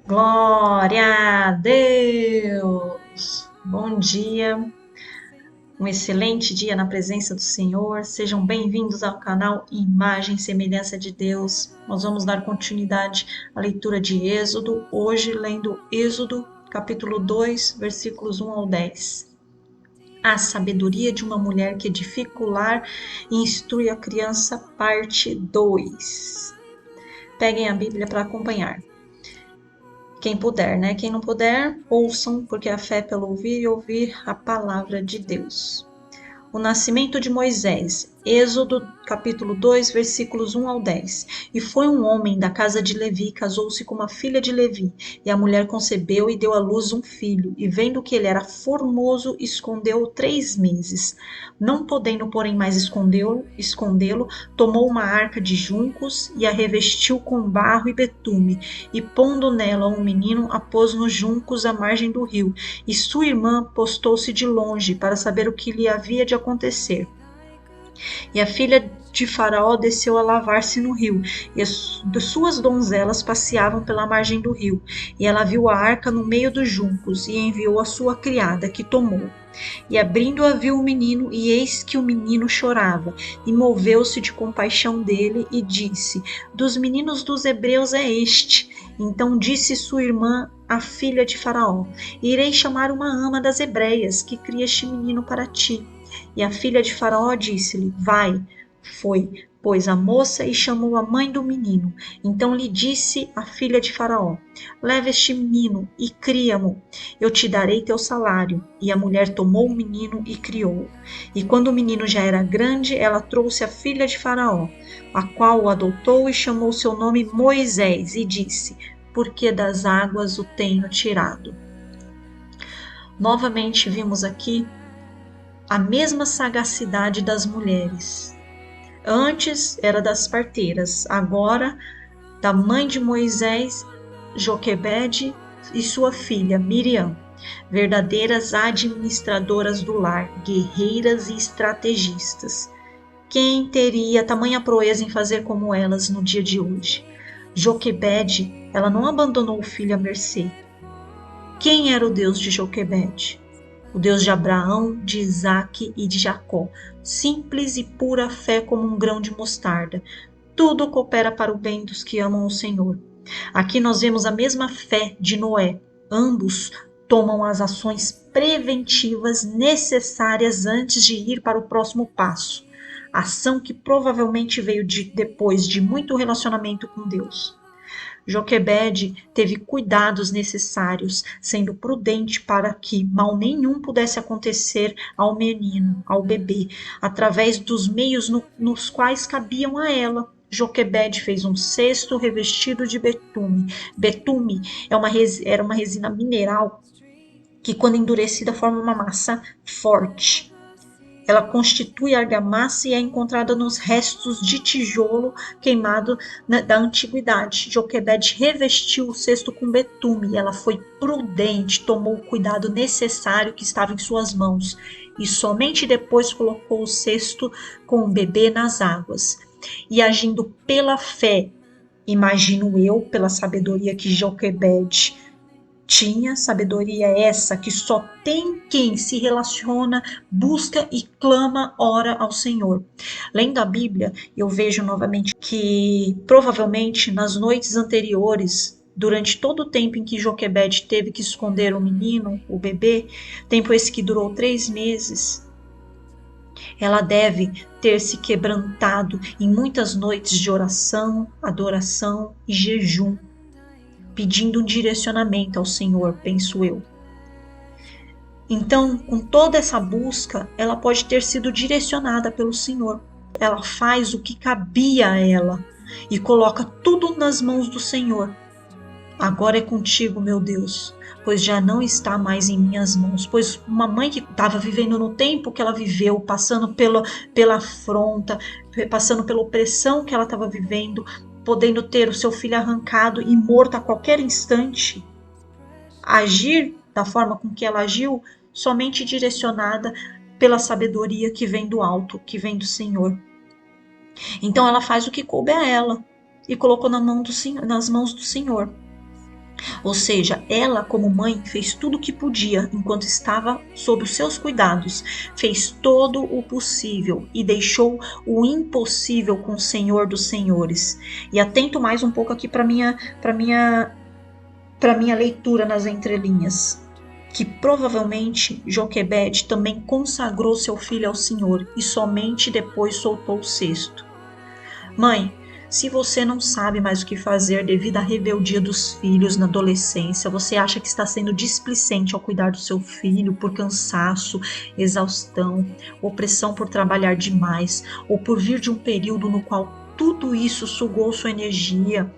Glória a Deus! Bom dia, um excelente dia na presença do Senhor. Sejam bem-vindos ao canal Imagem e Semelhança de Deus. Nós vamos dar continuidade à leitura de Êxodo, hoje lendo Êxodo, capítulo 2, versículos 1 ao 10. A sabedoria de uma mulher que edifica o lar e instrui a criança, parte 2. Peguem a Bíblia para acompanhar. Quem puder, né? Quem não puder, ouçam, porque a fé é pelo ouvir e ouvir a palavra de Deus. O nascimento de Moisés, Êxodo capítulo 2, versículos 1 ao 10. E foi um homem da casa de Levi, casou-se com uma filha de Levi, e a mulher concebeu e deu à luz um filho, e vendo que ele era formoso, escondeu-o 3 meses. Não podendo, porém, mais escondê-lo, tomou uma arca de juncos e a revestiu com barro e betume, e pondo nela um menino, a pôs nos juncos à margem do rio, e sua irmã postou-se de longe para saber o que lhe havia de acontecer. E a filha de Faraó desceu a lavar-se no rio, e as suas donzelas passeavam pela margem do rio. E ela viu a arca no meio dos juncos, e enviou a sua criada, que tomou. E abrindo-a viu o menino, e eis que o menino chorava. E moveu-se de compaixão dele, e disse: Dos meninos dos hebreus é este. Então disse sua irmã, a filha de Faraó: Irei chamar uma ama das hebreias, que cria este menino para ti. E a filha de Faraó disse-lhe: Vai. Foi, pois, a moça e chamou a mãe do menino. Então lhe disse a filha de Faraó: Leva este menino e cria-mo. Eu te darei teu salário. E a mulher tomou o menino e criou-o. E quando o menino já era grande, ela trouxe a filha de Faraó, a qual o adotou e chamou seu nome Moisés, e disse: Porque das águas o tenho tirado. Novamente vimos aqui a mesma sagacidade das mulheres. Antes era das parteiras, agora da mãe de Moisés, Joquebede, e sua filha Miriam, verdadeiras administradoras do lar, guerreiras e estrategistas. Quem teria tamanha proeza em fazer como elas no dia de hoje? Joquebede, ela não abandonou o filho à mercê. Quem era o Deus de Joquebede? O Deus de Abraão, de Isaque e de Jacó, simples e pura fé como um grão de mostarda. Tudo coopera para o bem dos que amam o Senhor. Aqui nós vemos a mesma fé de Noé. Ambos tomam as ações preventivas necessárias antes de ir para o próximo passo. Ação que provavelmente veio depois de muito relacionamento com Deus. Joquebede teve cuidados necessários, sendo prudente para que mal nenhum pudesse acontecer ao menino, ao bebê, através dos meios nos quais cabiam a ela. Joquebede fez um cesto revestido de betume. Betume era uma resina mineral que, quando endurecida, forma uma massa forte. Ela constitui argamassa e é encontrada nos restos de tijolo queimado da antiguidade. Joquebede revestiu o cesto com betume. Ela foi prudente, tomou o cuidado necessário que estava em suas mãos e somente depois colocou o cesto com o bebê nas águas. E agindo pela fé, imagino eu, pela sabedoria que Joquebede tinha, sabedoria essa que só tem quem se relaciona, busca e clama, ora ao Senhor. Lendo a Bíblia, eu vejo novamente que provavelmente nas noites anteriores, durante todo o tempo em que Joquebede teve que esconder o menino, o bebê, tempo esse que durou 3 meses, ela deve ter se quebrantado em muitas noites de oração, adoração e jejum, pedindo um direcionamento ao Senhor, penso eu. Então, com toda essa busca, ela pode ter sido direcionada pelo Senhor. Ela faz o que cabia a ela e coloca tudo nas mãos do Senhor. Agora é contigo, meu Deus, pois já não está mais em minhas mãos. Pois uma mãe que estava vivendo no tempo que ela viveu, passando pela afronta, passando pela opressão que ela estava vivendo, podendo ter o seu filho arrancado e morto a qualquer instante, agir da forma com que ela agiu, somente direcionada pela sabedoria que vem do alto, que vem do Senhor. Então ela faz o que coube a ela e colocou nas mãos do Senhor. Ou seja, ela, como mãe, fez tudo o que podia enquanto estava sob os seus cuidados, fez todo o possível e deixou o impossível com o Senhor dos Senhores. E atento mais um pouco aqui para minha leitura nas entrelinhas, que provavelmente Joquebede também consagrou seu filho ao Senhor e somente depois soltou o cesto. Mãe, se você não sabe mais o que fazer devido à rebeldia dos filhos na adolescência, você acha que está sendo displicente ao cuidar do seu filho por cansaço, exaustão, opressão por trabalhar demais, ou por vir de um período no qual tudo isso sugou sua energia,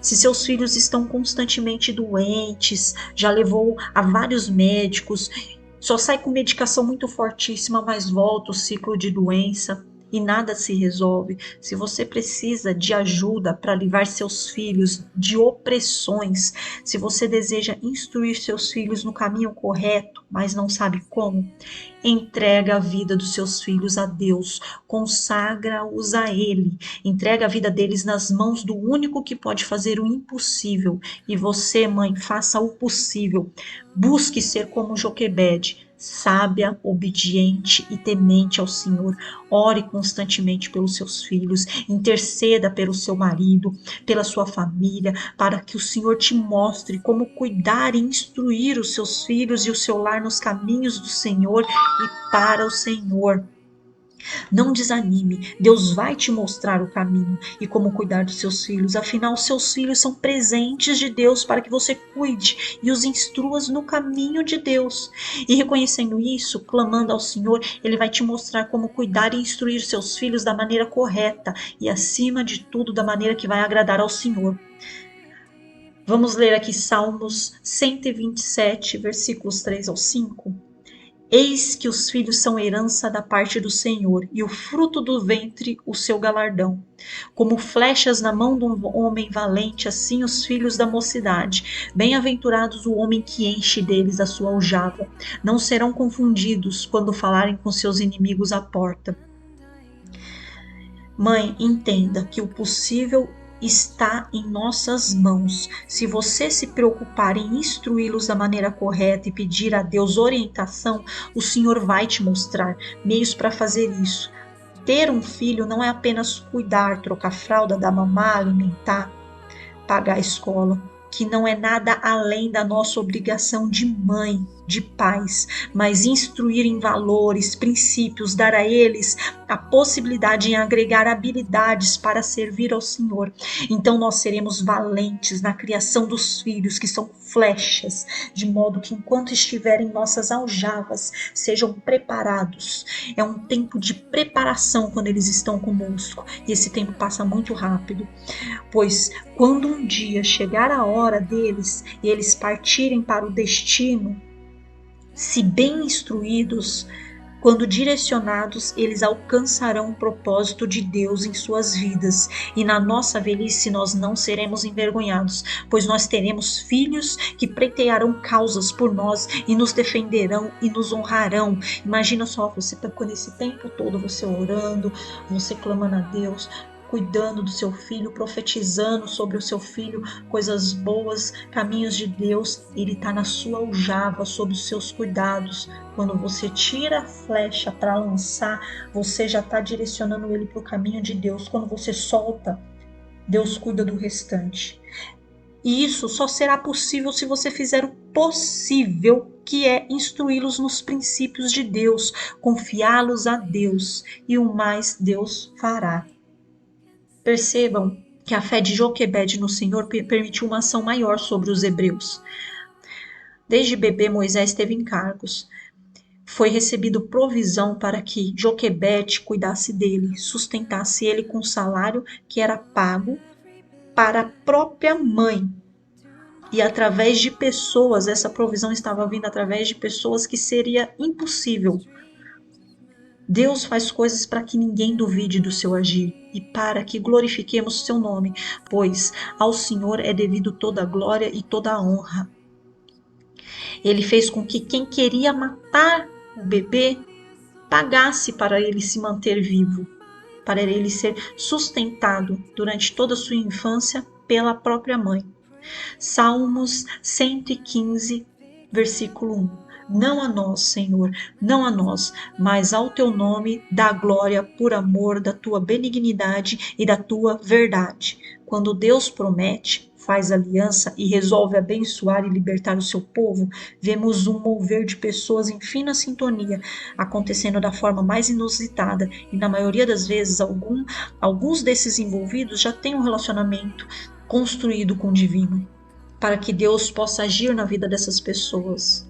se seus filhos estão constantemente doentes, já levou a vários médicos, só sai com medicação muito fortíssima, mas volta o ciclo de doença e nada se resolve. Se você precisa de ajuda para livrar seus filhos de opressões, se você deseja instruir seus filhos no caminho correto, mas não sabe como, entrega a vida dos seus filhos a Deus, consagra-os a Ele, entrega a vida deles nas mãos do único que pode fazer o impossível. E você, mãe, faça o possível. Busque ser como Joquebede, sábia, obediente e temente ao Senhor. Ore constantemente pelos seus filhos, interceda pelo seu marido, pela sua família, para que o Senhor te mostre como cuidar e instruir os seus filhos e o seu lar nos caminhos do Senhor e para o Senhor. Não desanime, Deus vai te mostrar o caminho e como cuidar dos seus filhos. Afinal, seus filhos são presentes de Deus para que você cuide e os instruas no caminho de Deus. E reconhecendo isso, clamando ao Senhor, Ele vai te mostrar como cuidar e instruir seus filhos da maneira correta e, acima de tudo, da maneira que vai agradar ao Senhor. Vamos ler aqui Salmos 127, versículos 3 ao 5. Eis que os filhos são herança da parte do Senhor, e o fruto do ventre o seu galardão. Como flechas na mão de um homem valente, assim os filhos da mocidade. Bem-aventurados o homem que enche deles a sua aljava. Não serão confundidos quando falarem com seus inimigos à porta. Mãe, entenda que o possível está em nossas mãos. Se você se preocupar em instruí-los da maneira correta e pedir a Deus orientação, o Senhor vai te mostrar meios para fazer isso. Ter um filho não é apenas cuidar, trocar fralda, dar mamar, alimentar, pagar a escola, que não é nada além da nossa obrigação de mãe, de pais, mas instruir em valores, princípios, dar a eles a possibilidade em agregar habilidades para servir ao Senhor. Então nós seremos valentes na criação dos filhos, que são flechas, de modo que enquanto estiverem nossas aljavas, sejam preparados. É um tempo de preparação quando eles estão conosco, e esse tempo passa muito rápido, pois quando um dia chegar a hora deles e eles partirem para o destino, se bem instruídos, quando direcionados, eles alcançarão o propósito de Deus em suas vidas. E na nossa velhice nós não seremos envergonhados, pois nós teremos filhos que pleitearão causas por nós e nos defenderão e nos honrarão. Imagina só, você com esse tempo todo, você orando, você clamando a Deus, cuidando do seu filho, profetizando sobre o seu filho coisas boas, caminhos de Deus. Ele está na sua aljava, sob os seus cuidados. Quando você tira a flecha para lançar, você já está direcionando ele para o caminho de Deus. Quando você solta, Deus cuida do restante. E isso só será possível se você fizer o possível, que é instruí-los nos princípios de Deus, confiá-los a Deus, e o mais Deus fará. Percebam que a fé de Joquebede no Senhor permitiu uma ação maior sobre os hebreus. Desde bebê, Moisés teve encargos. Foi recebido provisão para que Joquebede cuidasse dele, sustentasse ele com salário que era pago para a própria mãe. E através de pessoas, essa provisão estava vindo através de pessoas que seria impossível. Deus faz coisas para que ninguém duvide do seu agir e para que glorifiquemos seu nome, pois ao Senhor é devido toda a glória e toda a honra. Ele fez com que quem queria matar o bebê pagasse para ele se manter vivo, para ele ser sustentado durante toda a sua infância pela própria mãe. Salmos 115, versículo 1. Não a nós, Senhor, não a nós, mas ao teu nome dá glória por amor da tua benignidade e da tua verdade. Quando Deus promete, faz aliança e resolve abençoar e libertar o seu povo, vemos um mover de pessoas em fina sintonia, acontecendo da forma mais inusitada, e na maioria das vezes alguns desses envolvidos já têm um relacionamento construído com o divino, para que Deus possa agir na vida dessas pessoas.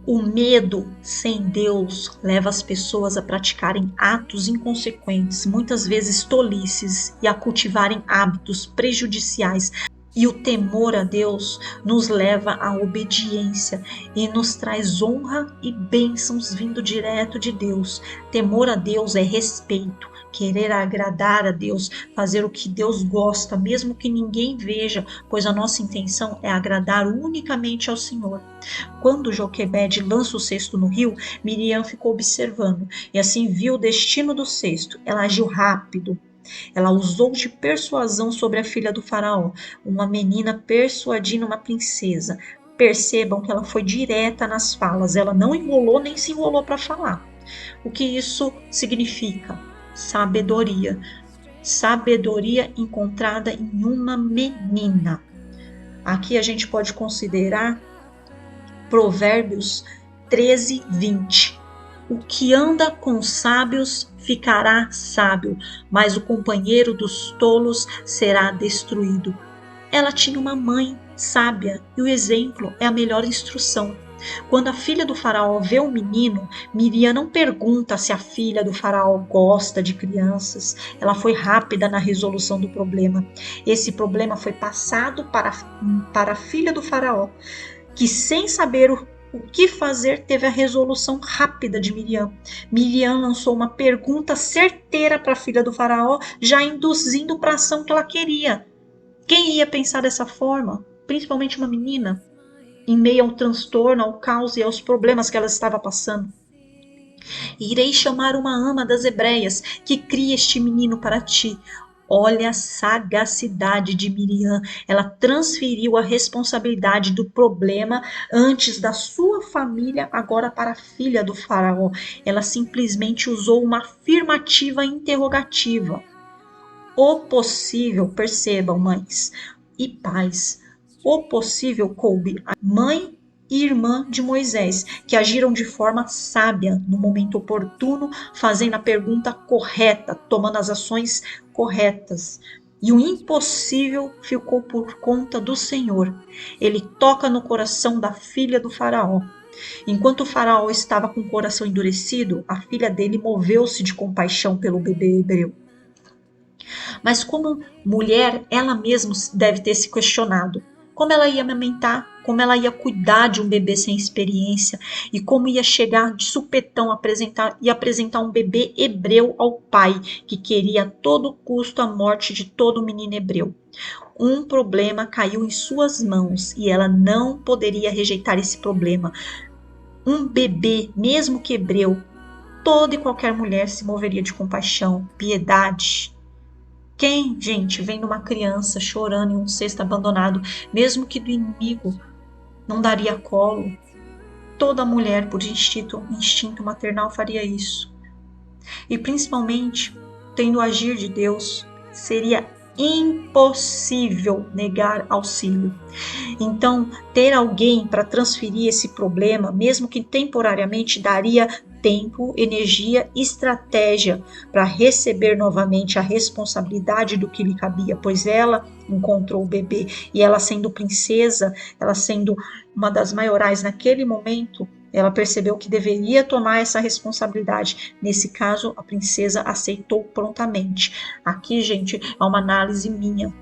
O medo sem Deus leva as pessoas a praticarem atos inconsequentes, muitas vezes tolices, e a cultivarem hábitos prejudiciais. E o temor a Deus nos leva à obediência e nos traz honra e bênçãos vindo direto de Deus. Temor a Deus é respeito, querer agradar a Deus, fazer o que Deus gosta, mesmo que ninguém veja, pois a nossa intenção é agradar unicamente ao Senhor. Quando Joquebede lança o cesto no rio, Miriam ficou observando e assim viu o destino do cesto. Ela agiu rápido. Ela usou de persuasão sobre a filha do faraó, uma menina persuadindo uma princesa. Percebam que ela foi direta nas falas, ela não enrolou nem se enrolou para falar. O que isso significa? Sabedoria. Sabedoria encontrada em uma menina. Aqui a gente pode considerar Provérbios 13, 20. O que anda com sábios ficará sábio, mas o companheiro dos tolos será destruído. Ela tinha uma mãe sábia e o exemplo é a melhor instrução. Quando a filha do faraó vê o menino, Miriam não pergunta se a filha do faraó gosta de crianças. Ela foi rápida na resolução do problema. Esse problema foi passado para a filha do faraó, que sem saber o que fazer teve a resolução rápida de Miriam. Miriam lançou uma pergunta certeira para a filha do faraó, já induzindo para a ação que ela queria. Quem ia pensar dessa forma? Principalmente uma menina, em meio ao transtorno, ao caos e aos problemas que ela estava passando. Irei chamar uma ama das hebreias, que cria este menino para ti. Olha a sagacidade de Miriam. Ela transferiu a responsabilidade do problema antes da sua família, agora para a filha do faraó. Ela simplesmente usou uma afirmativa interrogativa. O possível, percebam, mães e pais, o possível coube a mãe e irmã de Moisés, que agiram de forma sábia no momento oportuno, fazendo a pergunta correta, tomando as ações corretas. E o impossível ficou por conta do Senhor. Ele toca no coração da filha do faraó. Enquanto o faraó estava com o coração endurecido, a filha dele moveu-se de compaixão pelo bebê hebreu. Mas como mulher, ela mesma deve ter se questionado como ela ia amamentar, como ela ia cuidar de um bebê sem experiência e como ia chegar de supetão apresentar um bebê hebreu ao pai, que queria a todo custo a morte de todo menino hebreu. Um problema caiu em suas mãos e ela não poderia rejeitar esse problema. Um bebê, mesmo que hebreu, toda e qualquer mulher se moveria de compaixão, piedade. Quem, gente, vendo uma criança chorando em um cesto abandonado, mesmo que do inimigo, não daria colo? Toda mulher, por instinto maternal, faria isso. E principalmente, tendo o agir de Deus, seria impossível negar auxílio. Então, ter alguém para transferir esse problema, mesmo que temporariamente, daria tempo, energia e estratégia para receber novamente a responsabilidade do que lhe cabia, pois ela encontrou o bebê e ela sendo princesa, ela sendo uma das maiorais naquele momento, ela percebeu que deveria tomar essa responsabilidade. Nesse caso, a princesa aceitou prontamente. Aqui, gente, é uma análise minha,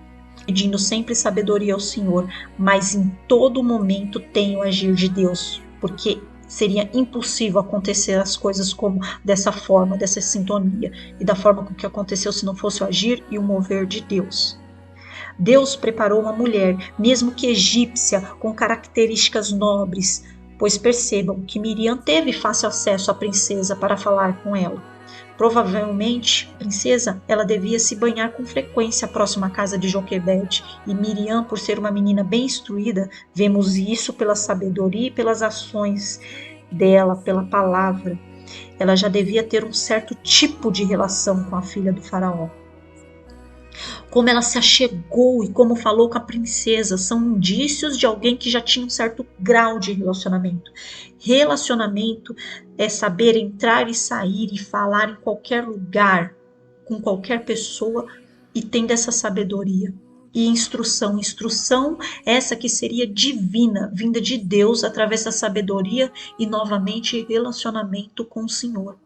pedindo sempre sabedoria ao Senhor, mas em todo momento tem o agir de Deus, porque seria impossível acontecer as coisas como dessa forma, dessa sintonia, e da forma com que aconteceu se não fosse o agir e o mover de Deus. Deus preparou uma mulher, mesmo que egípcia, com características nobres, pois percebam que Miriam teve fácil acesso à princesa para falar com ela. Provavelmente, a princesa, ela devia se banhar com frequência próxima à casa de Joquebede, e Miriam, por ser uma menina bem instruída, vemos isso pela sabedoria e pelas ações dela, pela palavra. Ela já devia ter um certo tipo de relação com a filha do faraó. Como ela se achegou e como falou com a princesa são indícios de alguém que já tinha um certo grau de relacionamento. Relacionamento é saber entrar e sair e falar em qualquer lugar, com qualquer pessoa, e tendo essa sabedoria. E instrução essa que seria divina, vinda de Deus através da sabedoria e novamente relacionamento com o Senhor.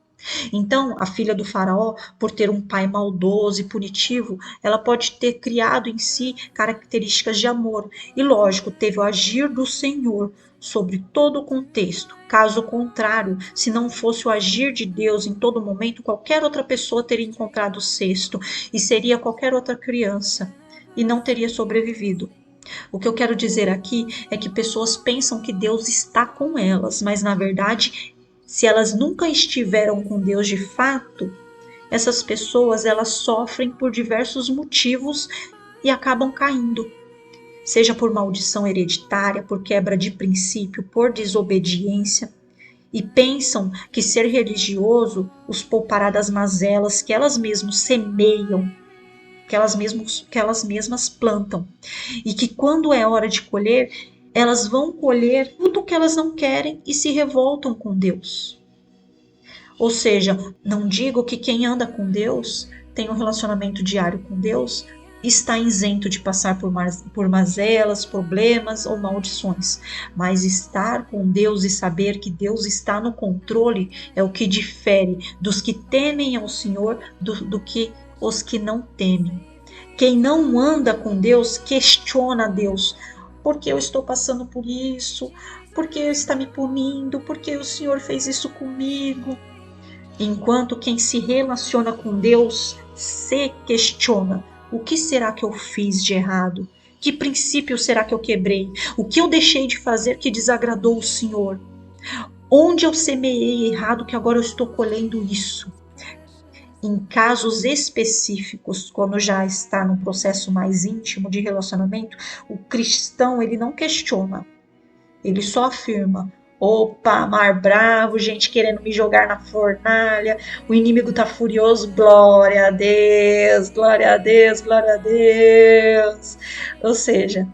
Então, a filha do faraó, por ter um pai maldoso e punitivo, ela pode ter criado em si características de amor. E lógico, teve o agir do Senhor sobre todo o contexto. Caso contrário, se não fosse o agir de Deus em todo momento, qualquer outra pessoa teria encontrado o cesto e seria qualquer outra criança e não teria sobrevivido. O que eu quero dizer aqui é que pessoas pensam que Deus está com elas, mas na verdade, se elas nunca estiveram com Deus de fato, essas pessoas elas sofrem por diversos motivos e acabam caindo. Seja por maldição hereditária, por quebra de princípio, por desobediência, e pensam que ser religioso os poupará das mazelas que elas mesmas semeiam, que elas mesmas plantam, e que quando é hora de colher, elas vão colher tudo o que elas não querem e se revoltam com Deus. Ou seja, não digo que quem anda com Deus, tem um relacionamento diário com Deus, está isento de passar por mazelas, problemas ou maldições. Mas estar com Deus e saber que Deus está no controle é o que difere dos que temem ao Senhor do que os que não temem. Quem não anda com Deus questiona Deus. Por que eu estou passando por isso? Por que está me punindo? Por que o Senhor fez isso comigo? Enquanto quem se relaciona com Deus se questiona: o que será que eu fiz de errado? Que princípio será que eu quebrei? O que eu deixei de fazer que desagradou o Senhor? Onde eu semeei errado que agora eu estou colhendo isso? Em casos específicos, quando já está num processo mais íntimo de relacionamento, o cristão ele não questiona, ele só afirma: opa, mar bravo, gente querendo me jogar na fornalha, o inimigo tá furioso, glória a Deus, glória a Deus, glória a Deus. Ou seja,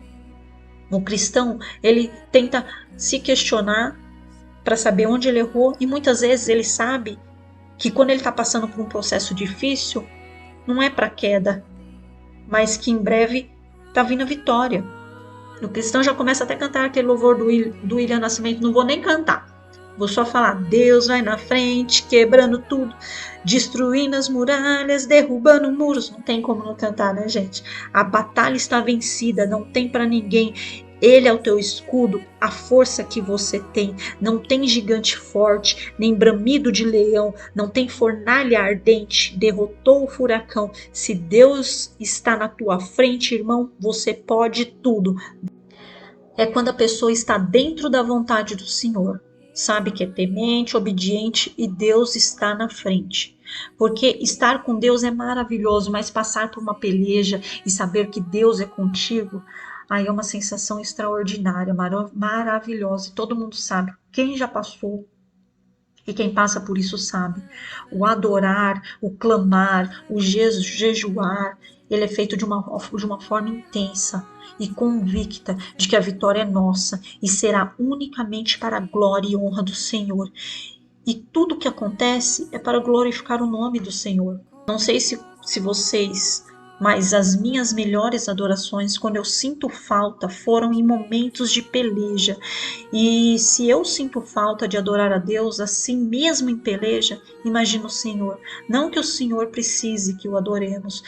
o cristão, ele tenta se questionar para saber onde ele errou, e muitas vezes ele sabe que quando ele está passando por um processo difícil, não é para queda, mas que em breve está vindo a vitória. O cristão já começa até a cantar aquele louvor do William Nascimento. Não vou nem cantar, vou só falar: Deus vai na frente, quebrando tudo, destruindo as muralhas, derrubando muros. Não tem como não cantar, né, gente? A batalha está vencida, não tem para ninguém. Ele é o teu escudo, a força que você tem. Não tem gigante forte, nem bramido de leão, não tem fornalha ardente, derrotou o furacão. Se Deus está na tua frente, irmão, você pode tudo. É quando a pessoa está dentro da vontade do Senhor, sabe que é temente, obediente e Deus está na frente. Porque estar com Deus é maravilhoso, mas passar por uma peleja e saber que Deus é contigo, aí é uma sensação extraordinária, maravilhosa. E todo mundo sabe, quem já passou e quem passa por isso sabe. O adorar, o clamar, o jejuar, ele é feito de uma forma intensa e convicta de que a vitória é nossa e será unicamente para a glória e honra do Senhor. E tudo o que acontece é para glorificar o nome do Senhor. Não sei se vocês, mas as minhas melhores adorações, quando eu sinto falta, foram em momentos de peleja. E se eu sinto falta de adorar a Deus, assim mesmo em peleja, imagina o Senhor. Não que o Senhor precise que o adoremos,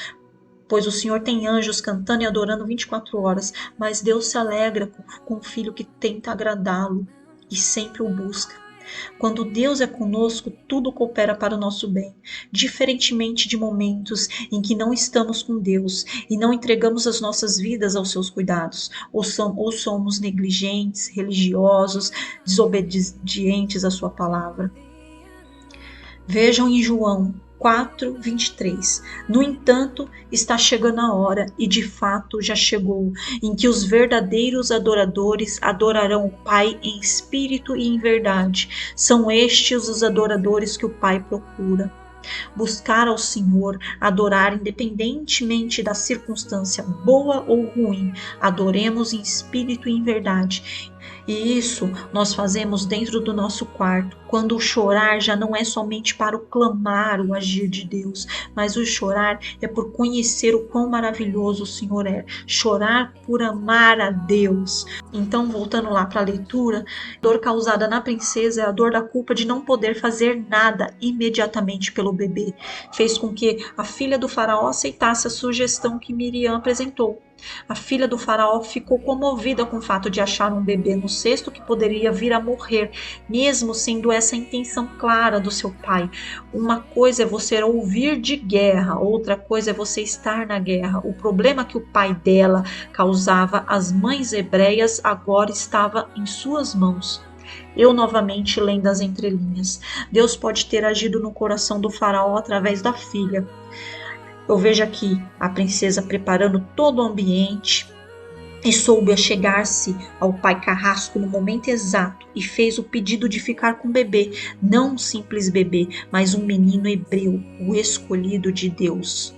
pois o Senhor tem anjos cantando e adorando 24 horas, mas Deus se alegra com o filho que tenta agradá-lo e sempre o busca. Quando Deus é conosco, tudo coopera para o nosso bem, diferentemente de momentos em que não estamos com Deus e não entregamos as nossas vidas aos seus cuidados, ou somos negligentes, religiosos, desobedientes à sua palavra. Vejam em João 4:23. No entanto, está chegando a hora, e de fato já chegou, em que os verdadeiros adoradores adorarão o Pai em espírito e em verdade. São estes os adoradores que o Pai procura. Buscar ao Senhor, adorar independentemente da circunstância boa ou ruim, adoremos em espírito e em verdade. E isso nós fazemos dentro do nosso quarto, quando o chorar já não é somente para o clamar o agir de Deus, mas o chorar é por conhecer o quão maravilhoso o Senhor é, chorar por amar a Deus. Então, voltando lá para a leitura, a dor causada na princesa é a dor da culpa de não poder fazer nada imediatamente pelo bebê. Fez com que a filha do faraó aceitasse a sugestão que Miriam apresentou. A filha do faraó ficou comovida com o fato de achar um bebê no cesto que poderia vir a morrer, mesmo sendo essa a intenção clara do seu pai. Uma coisa é você ouvir de guerra, outra coisa é você estar na guerra. O problema que o pai dela causava às mães hebreias agora estava em suas mãos. Eu novamente lendo as entrelinhas. Deus pode ter agido no coração do faraó através da filha. Eu vejo aqui a princesa preparando todo o ambiente e soube achegar-se ao pai carrasco no momento exato e fez o pedido de ficar com o bebê, não um simples bebê, mas um menino hebreu, o escolhido de Deus.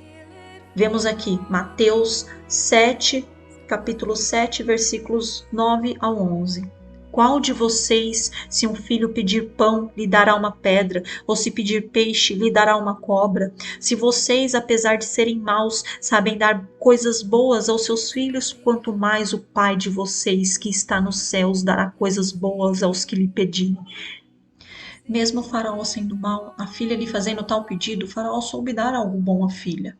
Vemos aqui Mateus 7, capítulo 7, versículos 9 ao 11. Qual de vocês, se um filho pedir pão, lhe dará uma pedra, ou se pedir peixe, lhe dará uma cobra? Se vocês, apesar de serem maus, sabem dar coisas boas aos seus filhos, quanto mais o Pai de vocês, que está nos céus, dará coisas boas aos que lhe pedirem. Mesmo o faraó sendo mau, a filha lhe fazendo tal pedido, o faraó soube dar algo bom à filha.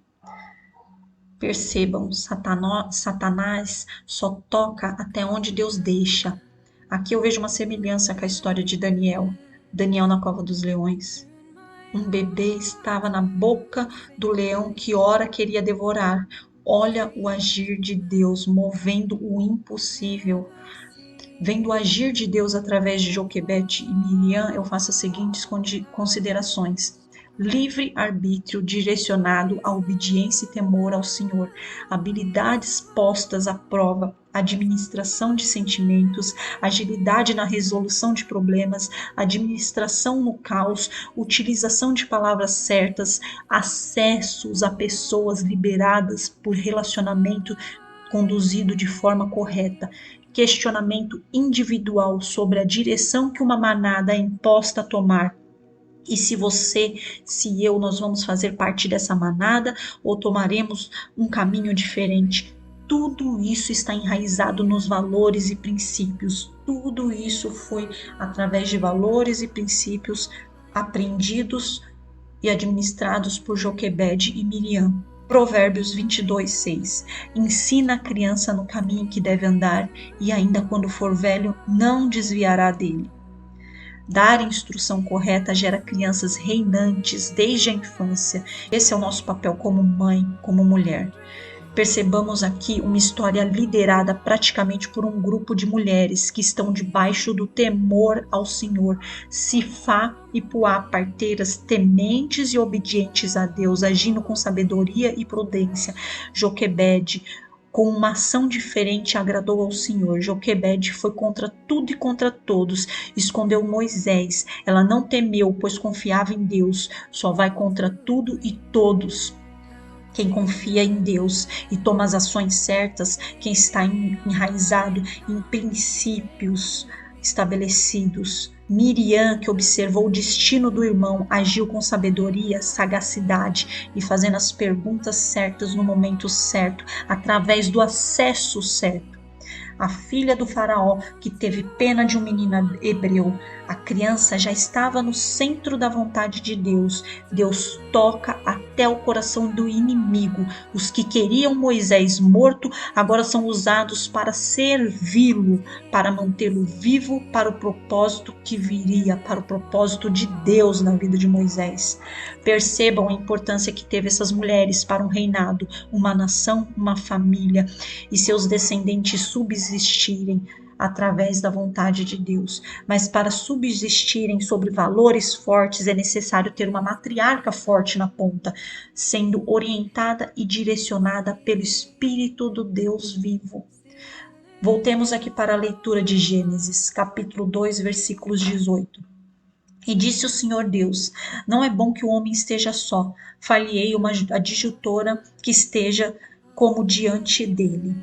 Percebam, Satanás só toca até onde Deus deixa. Aqui eu vejo uma semelhança com a história de Daniel na cova dos leões. Um bebê estava na boca do leão que ora queria devorar. Olha o agir de Deus movendo o impossível. Vendo o agir de Deus através de Joquebede e Miriam, eu faço as seguintes considerações. Livre arbítrio direcionado à obediência e temor ao Senhor, habilidades postas à prova, administração de sentimentos, agilidade na resolução de problemas, administração no caos, utilização de palavras certas, acessos a pessoas liberadas por relacionamento conduzido de forma correta, questionamento individual sobre a direção que uma manada é imposta a tomar. E se você, se eu, nós vamos fazer parte dessa manada ou tomaremos um caminho diferente? Tudo isso está enraizado nos valores e princípios. Tudo isso foi através de valores e princípios aprendidos e administrados por Joquebede e Miriam. Provérbios 22:6. Ensina a criança no caminho que deve andar, e ainda quando for velho, não desviará dele. Dar a instrução correta gera crianças reinantes desde a infância. Esse é o nosso papel como mãe, como mulher. Percebamos aqui uma história liderada praticamente por um grupo de mulheres que estão debaixo do temor ao Senhor. Sifá e Puá, parteiras tementes e obedientes a Deus, agindo com sabedoria e prudência. Joquebede, com uma ação diferente, agradou ao Senhor. Joquebede foi contra tudo e contra todos, escondeu Moisés. Ela não temeu, pois confiava em Deus. Só vai contra tudo e todos quem confia em Deus e toma as ações certas, quem está enraizado em princípios estabelecidos. Miriam, que observou o destino do irmão, agiu com sabedoria, sagacidade e fazendo as perguntas certas no momento certo, através do acesso certo. A filha do faraó, que teve pena de um menino hebreu, a criança já estava no centro da vontade de Deus. Deus toca até o coração do inimigo. Os que queriam Moisés morto agora são usados para servi-lo, para mantê-lo vivo para o propósito que viria, para o propósito de Deus na vida de Moisés. Percebam a importância que teve essas mulheres para um reinado, uma nação, uma família e seus descendentes subsistirem. através da vontade de Deus. Mas para subsistirem sobre valores fortes é necessário ter uma matriarca forte na ponta, sendo orientada e direcionada pelo Espírito do Deus vivo. Voltemos aqui para a leitura de Gênesis, capítulo 2, versículos 18. E disse o Senhor Deus: não é bom que o homem esteja só, far-lhe-ei uma adjutora que esteja como diante dele.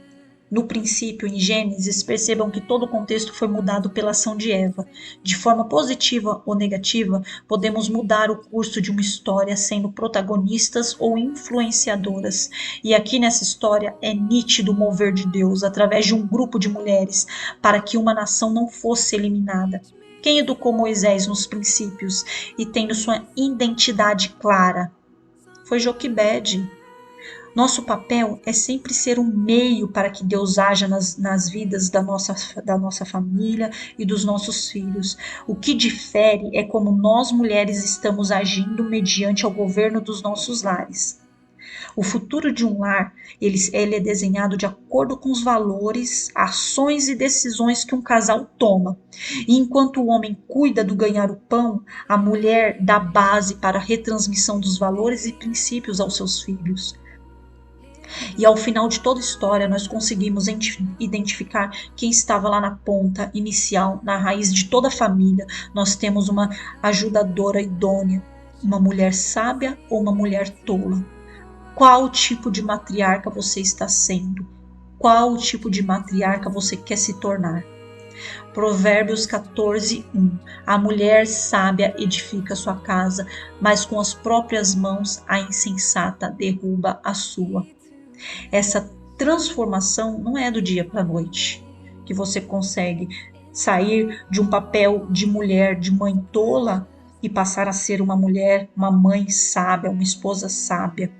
No princípio, em Gênesis, percebam que todo o contexto foi mudado pela ação de Eva. De forma positiva ou negativa, podemos mudar o curso de uma história sendo protagonistas ou influenciadoras. E aqui nessa história é nítido o mover de Deus através de um grupo de mulheres para que uma nação não fosse eliminada. Quem educou Moisés nos princípios e tendo sua identidade clara? Foi Joquebede. Nosso papel é sempre ser um meio para que Deus haja nas vidas da nossa família e dos nossos filhos. O que difere é como nós mulheres estamos agindo mediante ao governo dos nossos lares. O futuro de um lar, ele é desenhado de acordo com os valores, ações e decisões que um casal toma. E enquanto o homem cuida do ganhar o pão, a mulher dá base para a retransmissão dos valores e princípios aos seus filhos. E ao final de toda a história, nós conseguimos identificar quem estava lá na ponta inicial, na raiz de toda a família. Nós temos uma ajudadora idônea, uma mulher sábia ou uma mulher tola. Qual tipo de matriarca você está sendo? Qual tipo de matriarca você quer se tornar? Provérbios 14:1. A mulher sábia edifica sua casa, mas com as próprias mãos a insensata derruba a sua. Essa transformação não é do dia para a noite, que você consegue sair de um papel de mulher, de mãe tola, e passar a ser uma mulher, uma mãe sábia, uma esposa sábia.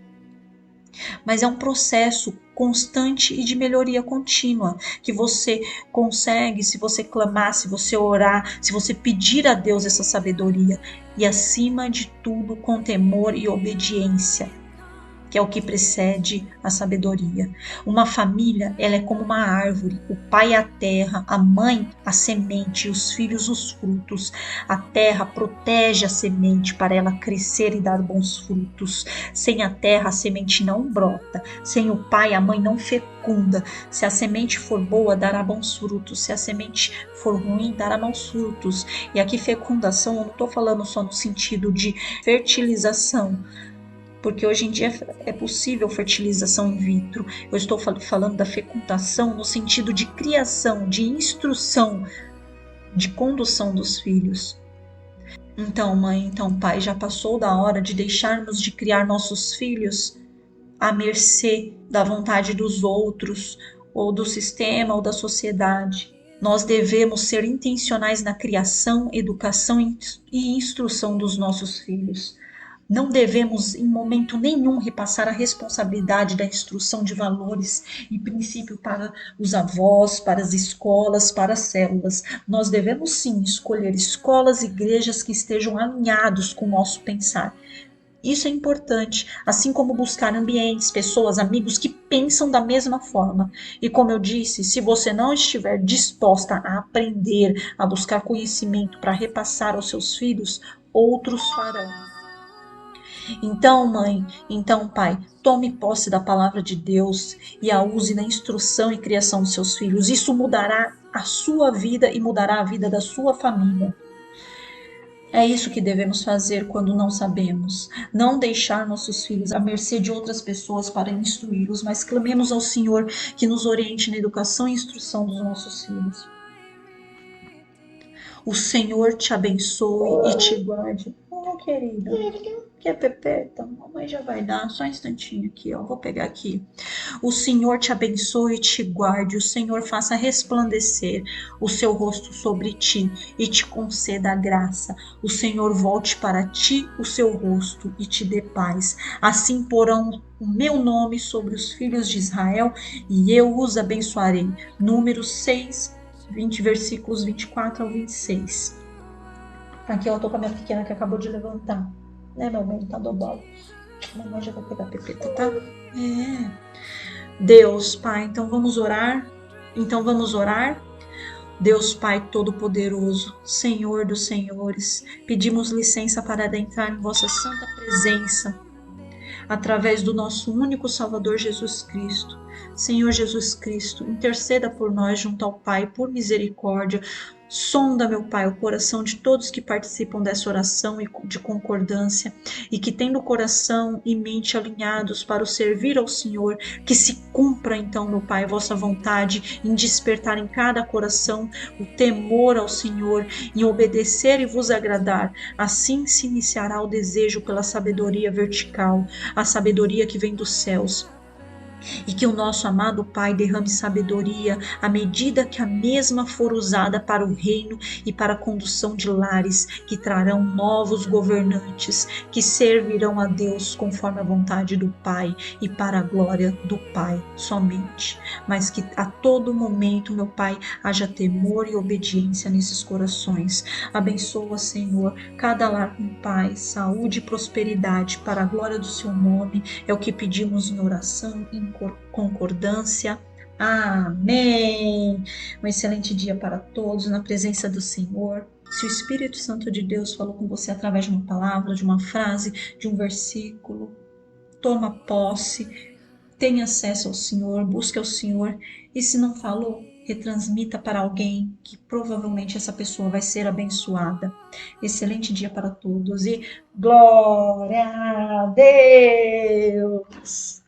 Mas é um processo constante e de melhoria contínua, que você consegue se você clamar, se você orar, se você pedir a Deus essa sabedoria, e acima de tudo com temor e obediência, que é o que precede a sabedoria. Uma família, ela é como uma árvore, o pai é a terra, a mãe a semente e os filhos os frutos. A terra protege a semente para ela crescer e dar bons frutos. Sem a terra, a semente não brota. Sem o pai, a mãe não fecunda. Se a semente for boa, dará bons frutos. Se a semente for ruim, dará maus frutos. E aqui fecundação, eu não estou falando só no sentido de fertilização, porque hoje em dia é possível fertilização in vitro. Eu estou falando da fecundação no sentido de criação, de instrução, de condução dos filhos. Então, mãe, então, pai, já passou da hora de deixarmos de criar nossos filhos à mercê da vontade dos outros, ou do sistema, ou da sociedade. Nós devemos ser intencionais na criação, educação e instrução dos nossos filhos. Não devemos, em momento nenhum, repassar a responsabilidade da instrução de valores e princípio para os avós, para as escolas, para as células. Nós devemos, sim, escolher escolas e igrejas que estejam alinhados com o nosso pensar. Isso é importante, assim como buscar ambientes, pessoas, amigos que pensam da mesma forma. E como eu disse, se você não estiver disposta a aprender, a buscar conhecimento para repassar aos seus filhos, outros farão. Então, mãe, então, pai, tome posse da palavra de Deus e a use na instrução e criação dos seus filhos. Isso mudará a sua vida e mudará a vida da sua família. É isso que devemos fazer quando não sabemos. Não deixar nossos filhos à mercê de outras pessoas para instruí-los, mas clamemos ao Senhor que nos oriente na educação e instrução dos nossos filhos. O Senhor te abençoe e te guarde. Oh, querida. Quer pepeta? Mamãe já vai dar, só um instantinho aqui, ó. Vou pegar aqui. O Senhor te abençoe e te guarde. O Senhor faça resplandecer o seu rosto sobre ti e te conceda a graça. O Senhor volte para ti o seu rosto e te dê paz. Assim porão o meu nome sobre os filhos de Israel e eu os abençoarei. Números 6, 20, versículos 24 ao 26. Aqui eu tô com a minha pequena que acabou de levantar. Né, meu bem? Tá do bola. Mamãe já vai pegar a pepeta, tá? Deus, Pai, então vamos orar. Deus Pai Todo-Poderoso, Senhor dos Senhores, pedimos licença para adentrar em vossa santa presença, através do nosso único Salvador Jesus Cristo. Senhor Jesus Cristo, interceda por nós junto ao Pai, por misericórdia. Sonda, meu Pai, o coração de todos que participam dessa oração e de concordância, e que tendo o coração e mente alinhados para o servir ao Senhor, que se cumpra então, meu Pai, vossa vontade em despertar em cada coração o temor ao Senhor, em obedecer e vos agradar. Assim se iniciará o desejo pela sabedoria vertical, a sabedoria que vem dos céus. E que o nosso amado Pai derrame sabedoria à medida que a mesma for usada para o reino e para a condução de lares que trarão novos governantes, que servirão a Deus conforme a vontade do Pai e para a glória do Pai somente. Mas que a todo momento, meu Pai, haja temor e obediência nesses corações. Abençoa, Senhor, cada lar com paz, saúde e prosperidade para a glória do seu nome. É o que pedimos em oração, em concordância. Amém. Um excelente dia para todos na presença do Senhor. Se o Espírito Santo de Deus falou com você através de uma palavra, de uma frase, de um versículo, toma posse, tenha acesso ao Senhor, busque ao Senhor. E se não falou, retransmita para alguém que provavelmente essa pessoa vai ser abençoada. Excelente dia para todos e glória a Deus!